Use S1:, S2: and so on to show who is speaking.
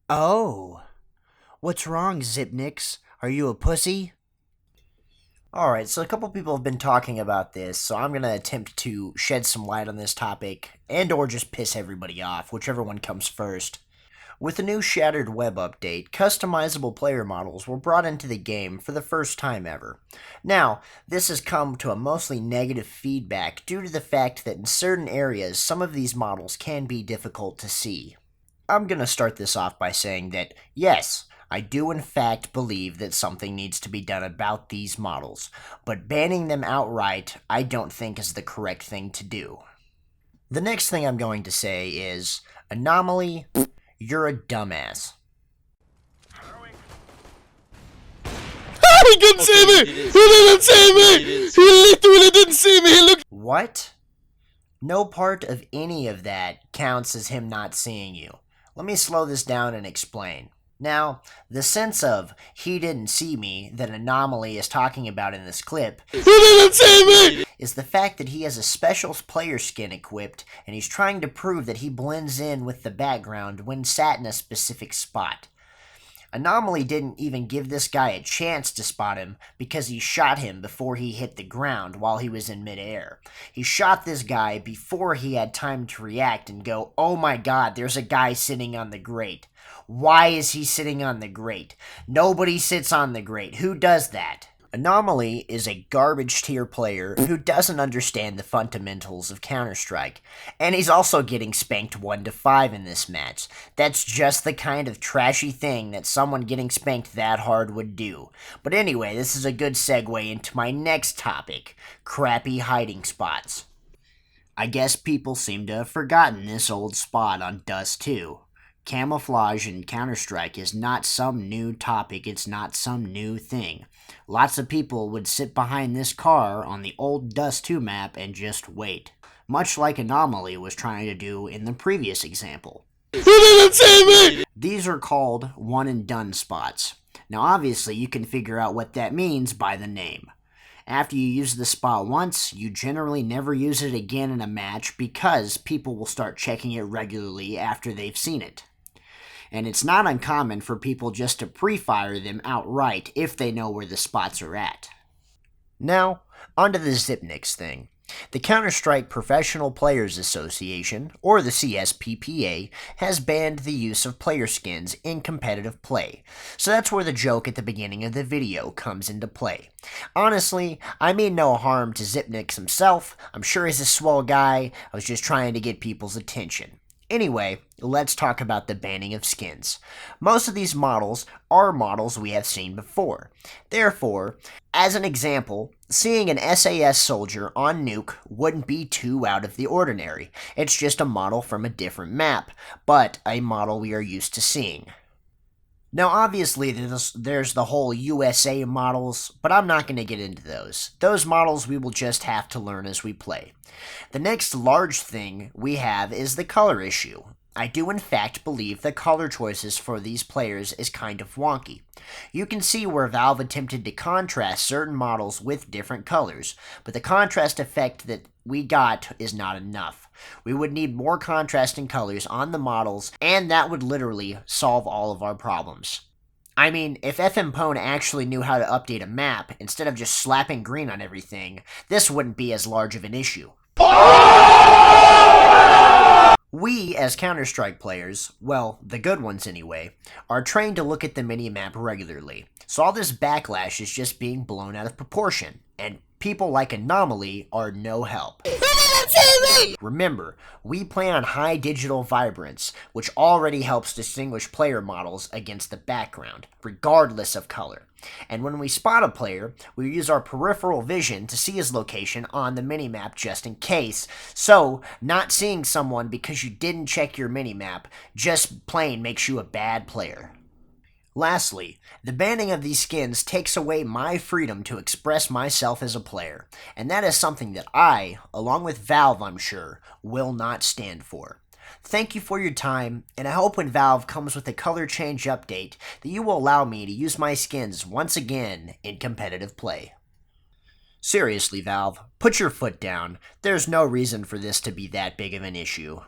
S1: Oh, what's wrong, Zipnix? Are you a pussy? Alright, so a couple people have been talking about this, so I'm gonna attempt to shed some light on this topic, and or just piss everybody off, whichever one comes first. With the new Shattered Web update, customizable player models were brought into the game for the first time ever. Now, this has come to a mostly negative feedback due to the fact that in certain areas, some of these models can be difficult to see. I'm going to start this off by saying that, yes, I do in fact believe that something needs to be done about these models, but banning them outright I don't think is the correct thing to do. The next thing I'm going to say is, Anomaly, you're a dumbass.
S2: He didn't see me! He didn't see me! He literally didn't see me! He looked.
S1: What? No part of any of that counts as him not seeing you. Let me slow this down and explain. Now, the sense of he didn't see me that Anomaly is talking about in this clip
S2: He didn't see me!
S1: is the fact that he has a special player skin equipped and he's trying to prove that he blends in with the background when sat in a specific spot. Anomaly didn't even give this guy a chance to spot him because he shot him before he hit the ground while he was in midair. He shot this guy before he had time to react and go, "Oh my god, there's a guy sitting on the grate. Why is he sitting on the grate? Nobody sits on the grate. Who does that?" Anomaly is a garbage tier player who doesn't understand the fundamentals of Counter-Strike, and he's also getting spanked 1-5 in this match. That's just the kind of trashy thing that someone getting spanked that hard would do. But anyway, this is a good segue into my next topic, crappy hiding spots. I guess people seem to have forgotten this old spot on Dust 2. Camouflage in Counter-Strike is not some new topic, it's not some new thing. Lots of people would sit behind this car on the old Dust 2 map and just wait. Much like Anomaly was trying to do in the previous example.
S2: He didn't see me!
S1: These are called one and done spots. Now obviously you can figure out what that means by the name. After you use the spot once, you generally never use it again in a match because people will start checking it regularly after they've seen it. And it's not uncommon for people just to pre-fire them outright if they know where the spots are at. Now, onto the Zipnix thing. The Counter-Strike Professional Players Association, or the CSPPA, has banned the use of player skins in competitive play, so that's where the joke at the beginning of the video comes into play. Honestly, I mean no harm to Zipnix himself. I'm sure he's a swell guy. I was just trying to get people's attention. Anyway, let's talk about the banning of skins. Most of these models are models we have seen before. Therefore, as an example, seeing an SAS soldier on Nuke wouldn't be too out of the ordinary. It's just a model from a different map, but a model we are used to seeing. Now obviously there's the whole ESEA models, but I'm not going to get into those. Those models we will just have to learn as we play. The next large thing we have is the color issue. I do in fact believe the color choices for these players is kind of wonky. You can see where Valve attempted to contrast certain models with different colors, but the contrast effect that we got is not enough. We would need more contrasting colors on the models, and that would literally solve all of our problems. I mean, if FMPone actually knew how to update a map, instead of just slapping green on everything, this wouldn't be as large of an issue. We, as Counter-Strike players, well, the good ones anyway, are trained to look at the minimap regularly, so all this backlash is just being blown out of proportion, and people like Anomaly are no help. Remember, we play on high digital vibrance, which already helps distinguish player models against the background, regardless of color. And when we spot a player, we use our peripheral vision to see his location on the minimap just in case. So, not seeing someone because you didn't check your minimap just plain makes you a bad player. Lastly, the banning of these skins takes away my freedom to express myself as a player, and that is something that I, along with Valve I'm sure, will not stand for. Thank you for your time, and I hope when Valve comes with a color change update that you will allow me to use my skins once again in competitive play. Seriously, Valve, put your foot down. There's no reason for this to be that big of an issue.